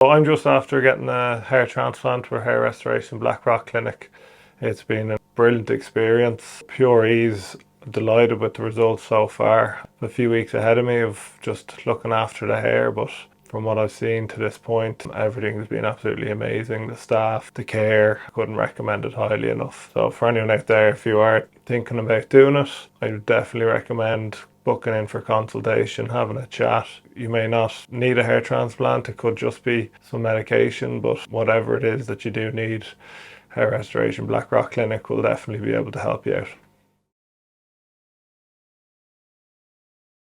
I'm just after getting a hair transplant for Hair Restoration Blackrock clinic. It's been a brilliant experience, pure ease. Delighted with the results so far. A few weeks ahead of me of just looking after the hair, but from what I've seen to this point, everything's been absolutely amazing. The staff, the care, I couldn't recommend it highly enough. So for anyone out there, if you are thinking about doing it, I would definitely recommend booking in for consultation, having a chat. You may not need a hair transplant, it could just be some medication, but whatever it is that you do need, Hair Restoration Blackrock Clinic will definitely be able to help you out.